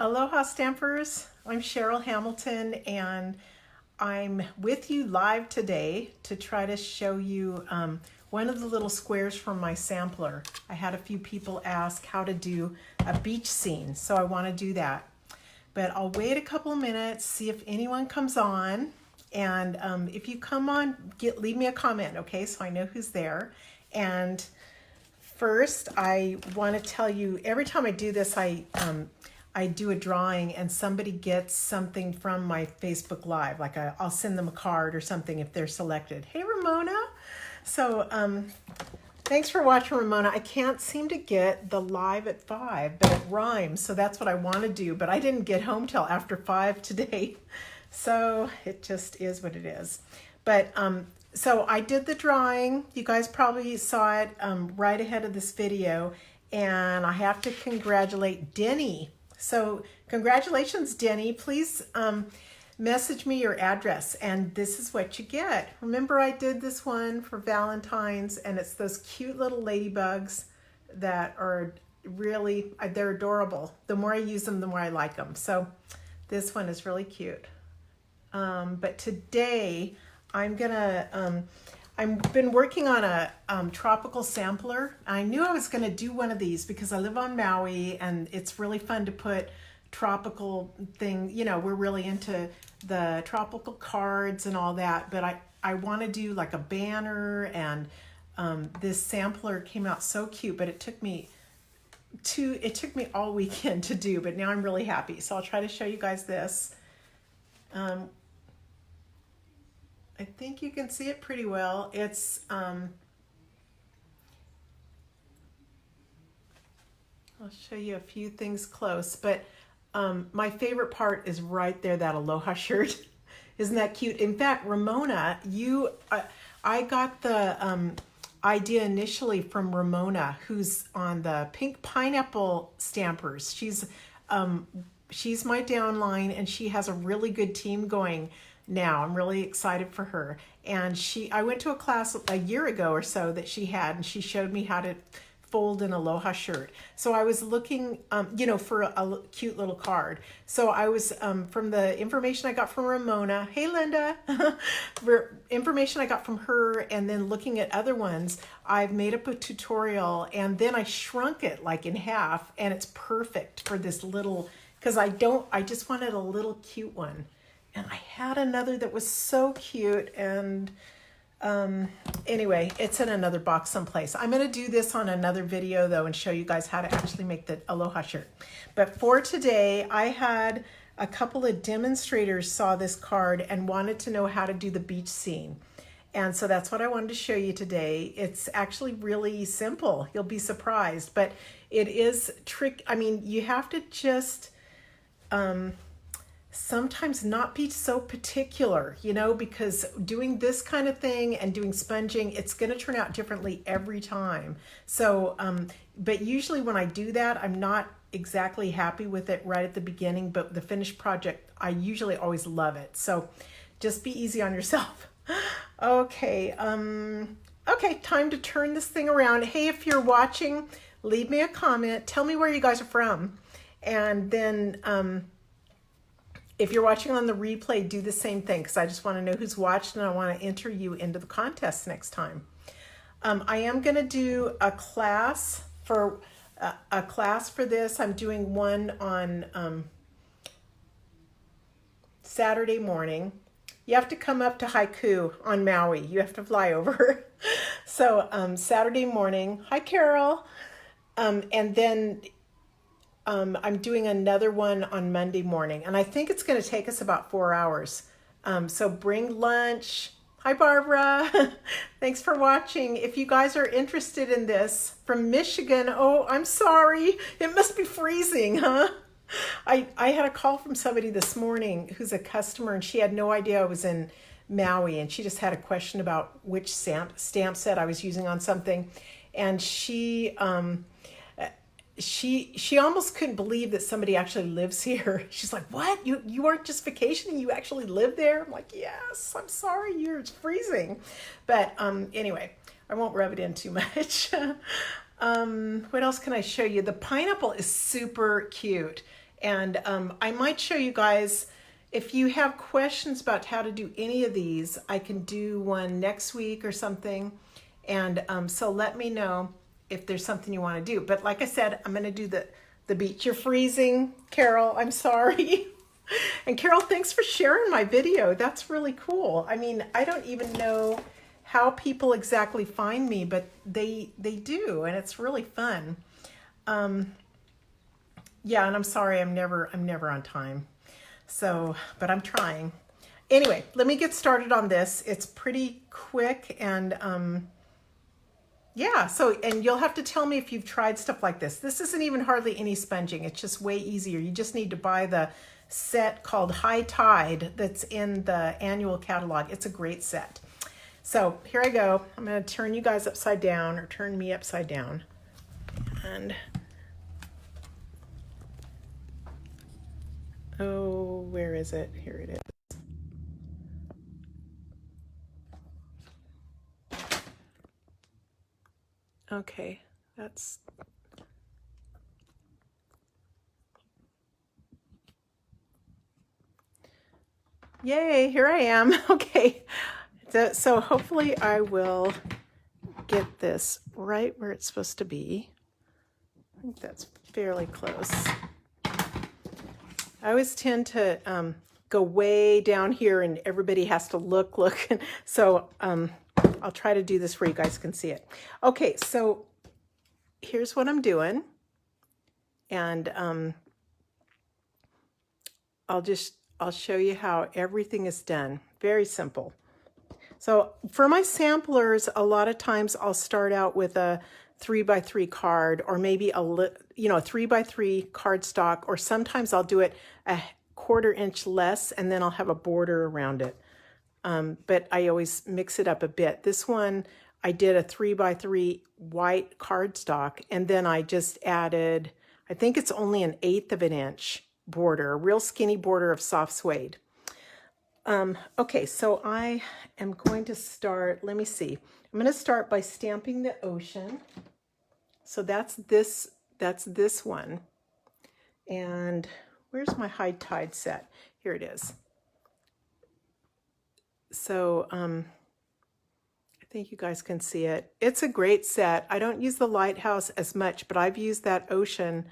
Aloha Stampers, I'm Cheryl Hamilton and I'm with you live today to try to show you one of the little squares from my sampler. I had a few people ask how to do a beach scene, so I want to do that. But I'll wait a couple of minutes, see if anyone comes on, and if you come on, leave me a comment, okay, so I know who's there. And first, I want to tell you, every time I do this, I do a drawing and somebody gets something from my Facebook Live. Like I'll send them a card or something if they're selected. Hey, Ramona. So thanks for watching, Ramona. I can't seem to get the live at 5, but it rhymes. So that's what I want to do. But I didn't get home till after 5 today. So it just is what it is. But so I did the drawing. You guys probably saw it right ahead of this video. And I have to congratulate Denny. So congratulations, Denny. Please message me your address and this is what you get. Remember I did this one for Valentine's and it's those cute little ladybugs that are really, they're adorable. The more I use them, the more I like them. So this one is really cute. But today I'm gonna, I've been working on a tropical sampler. I knew I was going to do one of these because I live on Maui and it's really fun to put tropical thing. You know, we're really into the tropical cards and all that, but I want to do like a banner, and this sampler came out so cute, but it took me all weekend to do, but now I'm really happy. So I'll try to show you guys this. I think you can see it pretty well. It's, I'll show you a few things close, but my favorite part is right there, that aloha shirt. Isn't that cute? In fact, Ramona, I got the idea initially from Ramona, who's on the Pink Pineapple Stampers. She's my downline and she has a really good team going now. I'm really excited for her. And I went to a class a year ago or so that she had, and she showed me how to fold an aloha shirt. So I was looking, for a cute little card. So I was, from the information I got from Ramona, hey Linda, information I got from her, and then looking at other ones, I've made up a tutorial and then I shrunk it like in half, and it's perfect for this little, because I just wanted a little cute one. And I had another that was so cute, and anyway, it's in another box someplace. I'm going to do this on another video though and show you guys how to actually make the aloha shirt. But for today, I had a couple of demonstrators saw this card and wanted to know how to do the beach scene. And so that's what I wanted to show you today. It's actually really simple. You'll be surprised, but it is trick. I mean, you have to just sometimes not be so particular, because doing this kind of thing and doing sponging, it's going to turn out differently every time. So, but usually when I do that, I'm not exactly happy with it right at the beginning, but the finished project, I usually always love it. So just be easy on yourself. Okay. Okay. Time to turn this thing around. Hey, if you're watching, leave me a comment. Tell me where you guys are from. And then, if you're watching on the replay, do the same thing, because I just want to know who's watched and I want to enter you into the contest next time. I am going to do a class for this. I'm doing one on Saturday morning. You have to come up to Haiku on Maui. You have to fly over. So Saturday morning. Hi, Carol. And then I'm doing another one on Monday morning, and I think it's going to take us about 4 hours. So bring lunch. Hi, Barbara. Thanks for watching. If you guys are interested in this from Michigan, oh, I'm sorry. It must be freezing, huh? I had a call from somebody this morning who's a customer, and she had no idea I was in Maui, and she just had a question about which stamp set I was using on something. And she almost couldn't believe that somebody actually lives here. She's like, what? You aren't just vacationing, you actually live there? I'm like, yes, I'm sorry, it's freezing. But anyway, I won't rub it in too much. What else can I show you? The pineapple is super cute. And I might show you guys, if you have questions about how to do any of these, I can do one next week or something. And so let me know if there's something you want to do. But like I said, I'm going to do the beach. You're freezing, Carol. I'm sorry. And Carol, thanks for sharing my video. That's really cool. I mean, I don't even know how people exactly find me, but they do, and it's really fun. Yeah, and I'm sorry, I'm never on time. So, but I'm trying. Anyway, let me get started on this. It's pretty quick, and yeah, so, and you'll have to tell me if you've tried stuff like this. This isn't even hardly any sponging. It's just way easier. You just need to buy the set called High Tide that's in the annual catalog. It's a great set. So here I go. I'm going to turn you guys upside down, or turn me upside down. And oh, where is it? Here it is. Okay, that's... Yay, here I am. Okay, so hopefully I will get this right where it's supposed to be. I think that's fairly close. I always tend to go way down here and everybody has to look. So I'll try to do this where you guys can see it. Okay, so here's what I'm doing. And I'll show you how everything is done. Very simple. So for my samplers, a lot of times I'll start out with a 3x3 card, or maybe a 3x3 cardstock, or sometimes I'll do it a 1/4 inch less and then I'll have a border around it. But I always mix it up a bit. This one, I did a 3x3 white cardstock, and then I just added, I think it's only an 1/8 of an inch border, a real skinny border of soft suede. Okay, so I am going to start, let me see. I'm going to start by stamping the ocean. So that's this one. And where's my High Tide set? Here it is. So I think you guys can see it. It's a great set. I don't use the lighthouse as much, but I've used that ocean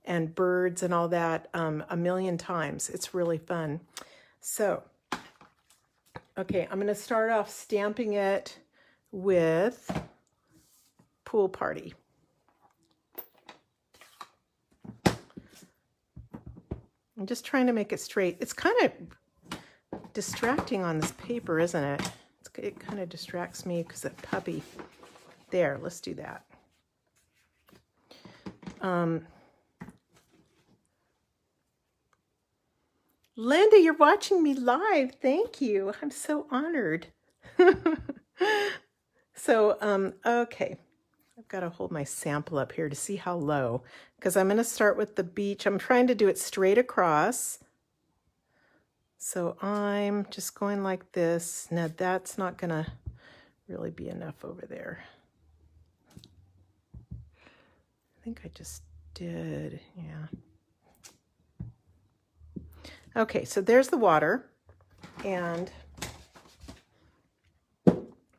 and birds and all that a million times. It's really fun. So, okay, I'm going to start off stamping it with Pool Party. I'm just trying to make it straight. It's kind of distracting on this paper, isn't it? It kind of distracts me because that puppy. There, let's do that. Linda, you're watching me live. Thank you. I'm so honored. So, okay. I've got to hold my sample up here to see how low, because I'm going to start with the beach. I'm trying to do it straight across. So I'm just going like this. Now that's not going to really be enough over there. I think I just did, yeah. Okay, so there's the water. And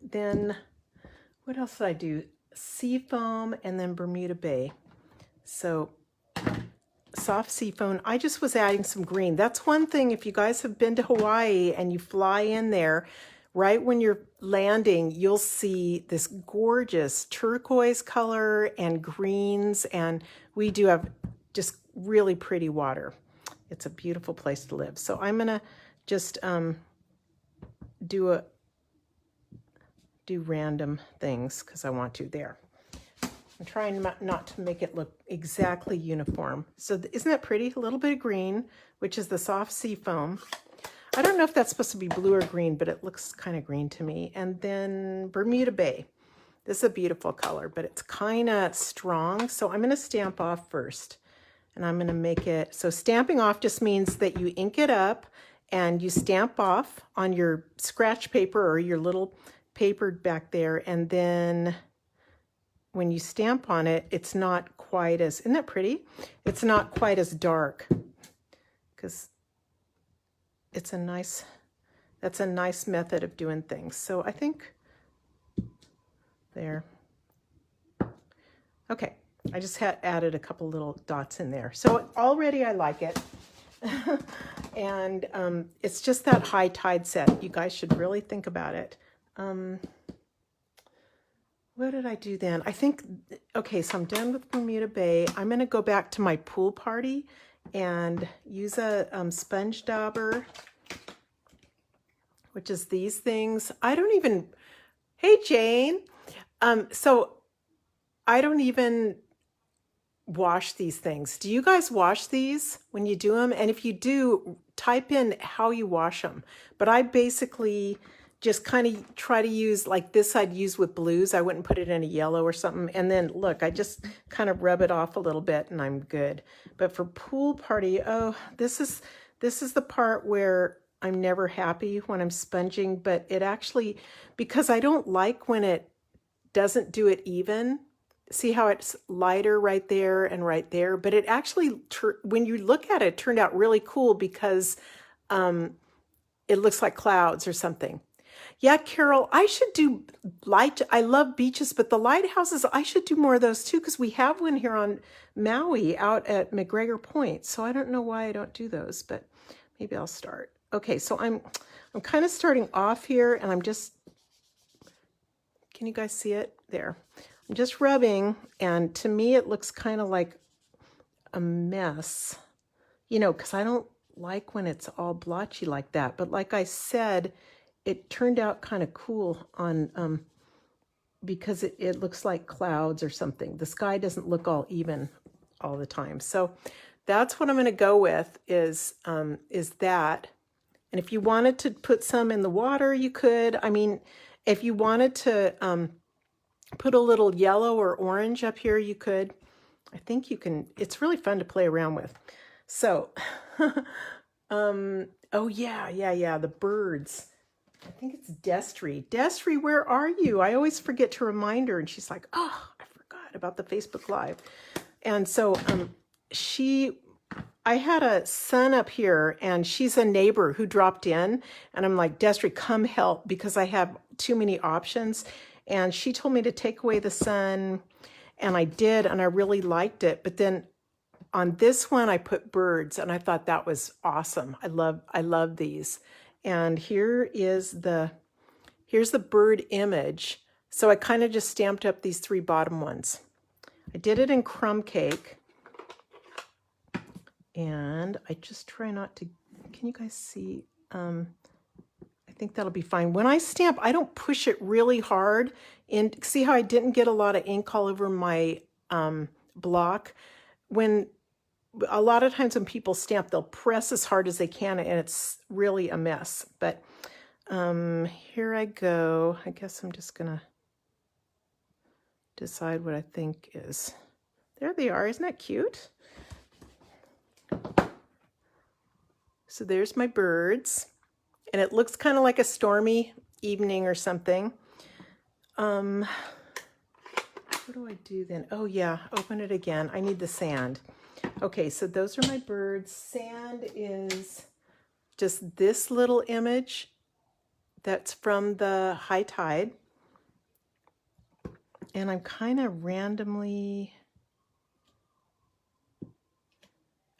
then what else did I do? Seafoam and then Bermuda Bay. So soft seafoam. I just was adding some green. That's one thing, if you guys have been to Hawaii and you fly in there, right when you're landing, you'll see this gorgeous turquoise color and greens, and we do have just really pretty water. It's a beautiful place to live. So I'm gonna just do random things because I want to there. I'm trying not to make it look exactly uniform. So isn't that pretty? A little bit of green, which is the soft sea foam. I don't know if that's supposed to be blue or green, but it looks kind of green to me. And then Bermuda Bay. This is a beautiful color, but it's kind of strong. So I'm going to stamp off first. And I'm going to make it, so stamping off just means that you ink it up and you stamp off on your scratch paper or your little paper back there. And then when you stamp on it, it's not quite as, isn't that pretty? It's not quite as dark. because it's a nice, that's a nice method of doing things. So I think there. Okay, I just had added a couple little dots in there. So already I like it. And it's just that high tide set. You guys should really think about it. What did I do then? I think, okay, so I'm done with Bermuda Bay. I'm going to go back to my pool party and use a sponge dauber, which is these things. I don't even, hey Jane. So I don't even wash these things. Do you guys wash these when you do them? And if you do, type in how you wash them. But I basically just kind of try to use, like this I'd use with blues. I wouldn't put it in a yellow or something. And then look, I just kind of rub it off a little bit and I'm good. But for pool party, oh, this is the part where I'm never happy when I'm sponging, but it actually, because I don't like when it doesn't do it even. See how it's lighter right there and right there, but it actually, when you look at it, it turned out really cool because it looks like clouds or something. Yeah, Carol, I should do I love beaches, but the lighthouses, I should do more of those too, because we have one here on Maui out at McGregor Point. So I don't know why I don't do those, but maybe I'll start. Okay, so I'm kind of starting off here, and I'm just, can you guys see it? There. I'm just rubbing, and to me it looks kind of like a mess, you know, because I don't like when it's all blotchy like that. But like I said, it turned out kind of cool on because it looks like clouds or something. The sky doesn't look all even all the time. So that's what I'm going to go with is that. And if you wanted to put some in the water, you could. I mean, if you wanted to put a little yellow or orange up here, you could. I think you can. It's really fun to play around with. So, oh yeah, the birds. I think it's Destry. Destry, where are you? I always forget to remind her, and she's like, oh, I forgot about the Facebook Live. And so I had a son up here, and she's a neighbor who dropped in, and I'm like, Destry, come help, because I have too many options. And she told me to take away the sun, and I did, and I really liked it. But then on this one, I put birds, and I thought that was awesome. I love these. And here's the bird image. So I kind of just stamped up these three bottom ones. I did it in crumb cake. And I just try not to, can you guys see? I think that'll be fine. When I stamp, I don't push it really hard. And see how I didn't get a lot of ink all over my block? A lot of times when people stamp, they'll press as hard as they can, and it's really a mess. But here I go. I guess I'm just going to decide what I think is. There they are. Isn't that cute? So there's my birds. And it looks kind of like a stormy evening or something. What do I do then? Oh yeah, open it again. I need the sand. Okay, so those are my birds. Sand is just this little image that's from the high tide. And I'm kind of randomly,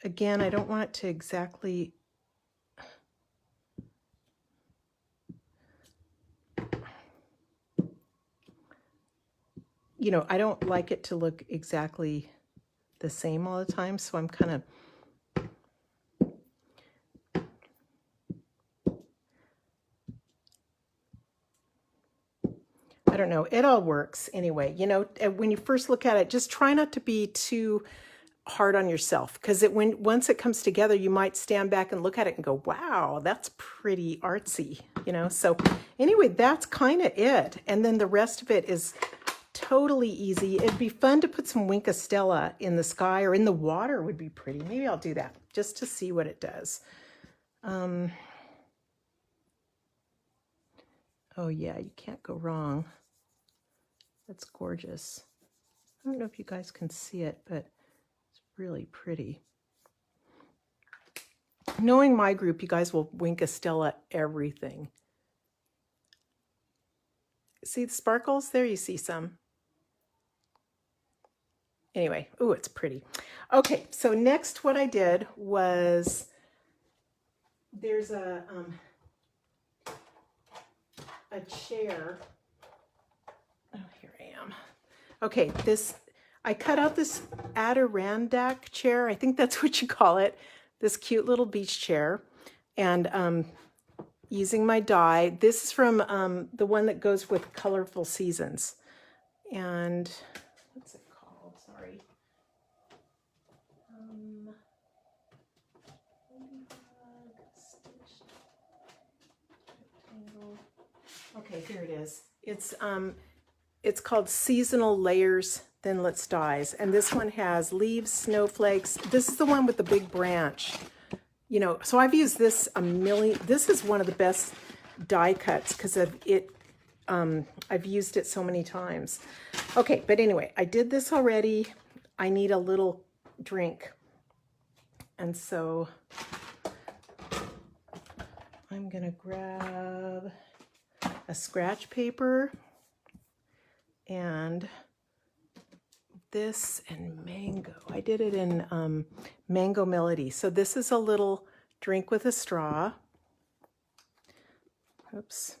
again, I don't want it to exactly, you know, I don't like it to look exactly the same all the time, so I'm kind of, I don't know, it all works anyway. You know, when you first look at it, just try not to be too hard on yourself, because once it comes together, you might stand back and look at it and go, wow, that's pretty artsy, you know. So anyway, that's kind of it. And then the rest of it is totally easy. It'd be fun to put some Wink of Stella in the sky or in the water would be pretty. Maybe I'll do that just to see what it does. Oh yeah, you can't go wrong. That's gorgeous. I don't know if you guys can see it, but it's really pretty. Knowing my group, you guys will wink Estella everything. See the sparkles there? You see some. Anyway, ooh, it's pretty. Okay, so next what I did was, there's a chair. Oh, here I am. Okay, I cut out this Adirondack chair. I think that's what you call it. This cute little beach chair. And using my die. This is from the one that goes with Colorful Seasons. And what's it called? Sorry. Okay, here it is. It's called Seasonal Layers Thinlits Dies, and this one has leaves, snowflakes. This is the one with the big branch. You know, so I've used this a million. This is one of the best die cuts because of it. I've used it so many times. Okay, but anyway, I did this already. I need a little drink, and so I'm gonna grab a scratch paper and this and mango. I did it in Mango Melody. So this is a little drink with a straw. Oops.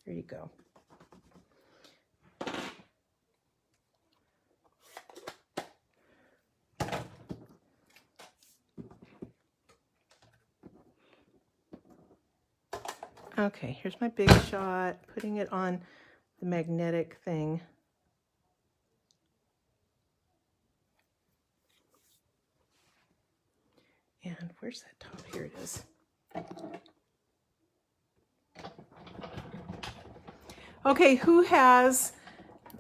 There you go. Okay, here's my big shot, putting it on the magnetic thing. And where's that top? Here it is. Okay, who has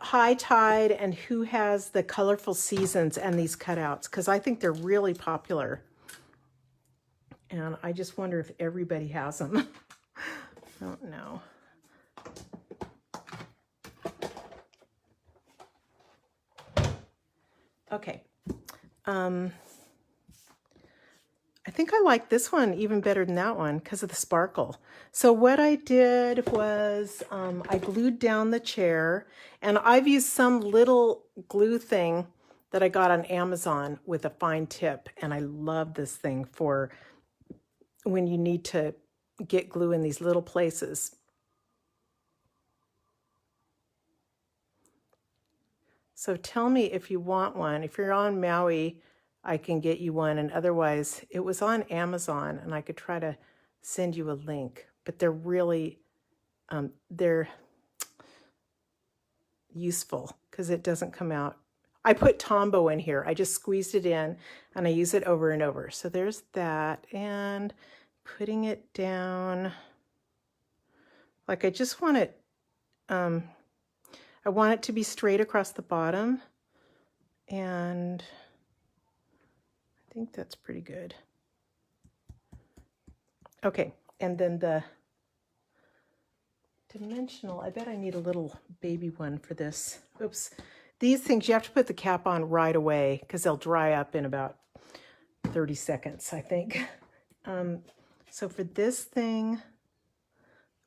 High Tide and who has the Colorful Seasons and these cutouts? Because I think they're really popular. And I just wonder if everybody has them. I don't know. Okay. I think I like this one even better than that one because of the sparkle. So what I did was I glued down the chair, and I've used some little glue thing that I got on Amazon with a fine tip, and I love this thing for when you need to get glue in these little places. So tell me if you want one. If you're on Maui, I can get you one, and otherwise it was on Amazon, and I could try to send you a link, but they're really they're useful because it doesn't come out. I put Tombow in here. I just squeezed it in and I use it over and over. So there's that, and putting it down. Like I just want it, I want it to be straight across the bottom, and I think that's pretty good. Okay, and then the dimensional, I bet I need a little baby one for this. Oops. These things, you have to put the cap on right away because they'll dry up in about 30 seconds, I think. So for this thing, I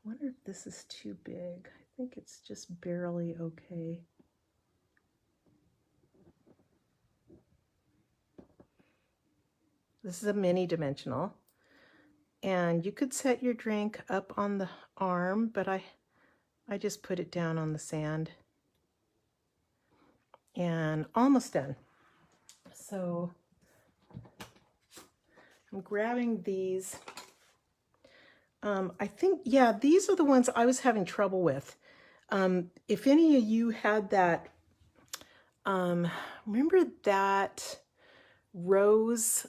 wonder if this is too big. I think it's just barely okay. This is a mini dimensional. And you could set your drink up on the arm, but I just put it down on the sand. And almost done. So I'm grabbing these. I think, yeah, these are the ones I was having trouble with. If any of you had that, remember that rose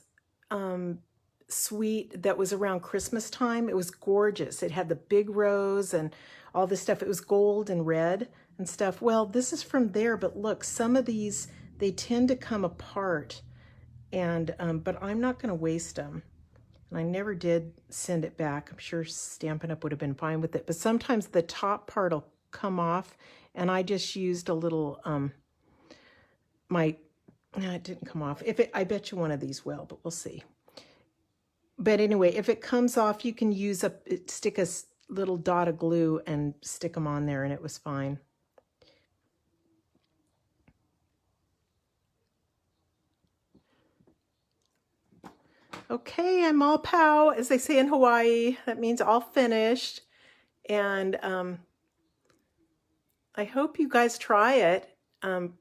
sweet that was around Christmas time? It was gorgeous. It had the big rose and all this stuff. It was gold and red and stuff. Well, this is from there, but look, some of these, they tend to come apart, and but I'm not going to waste them. And I never did send it back. I'm sure Stampin' Up! Would have been fine with it, but sometimes the top part will come off, and I just used a little it didn't come off. I bet you one of these will, but we'll see. But anyway, if it comes off, you can stick a little dot of glue and stick them on there, and it was fine. Okay, I'm all pow, as they say in Hawaii. That means all finished. And I hope you guys try it.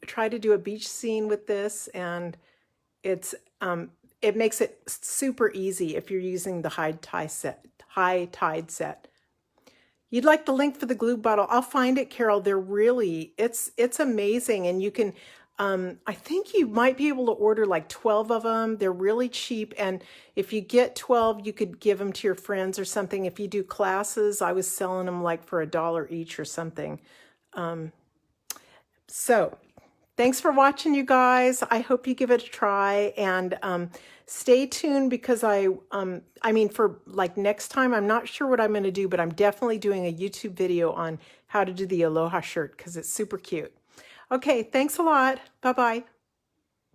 Try to do a beach scene with this, and it makes it super easy if you're using the high tide set. You'd like the link for the glue bottle? I'll find it, Carol. It's amazing, and you can. I think you might be able to order like 12 of them. They're really cheap, and if you get 12, you could give them to your friends or something. If you do classes, I was selling them like for $1 each or something. So thanks for watching, you guys. I hope you give it a try, and stay tuned, because I mean, for like next time, I'm not sure what I'm going to do, but I'm definitely doing a YouTube video on how to do the Aloha shirt, because it's super cute. Okay, thanks a lot. Bye-bye.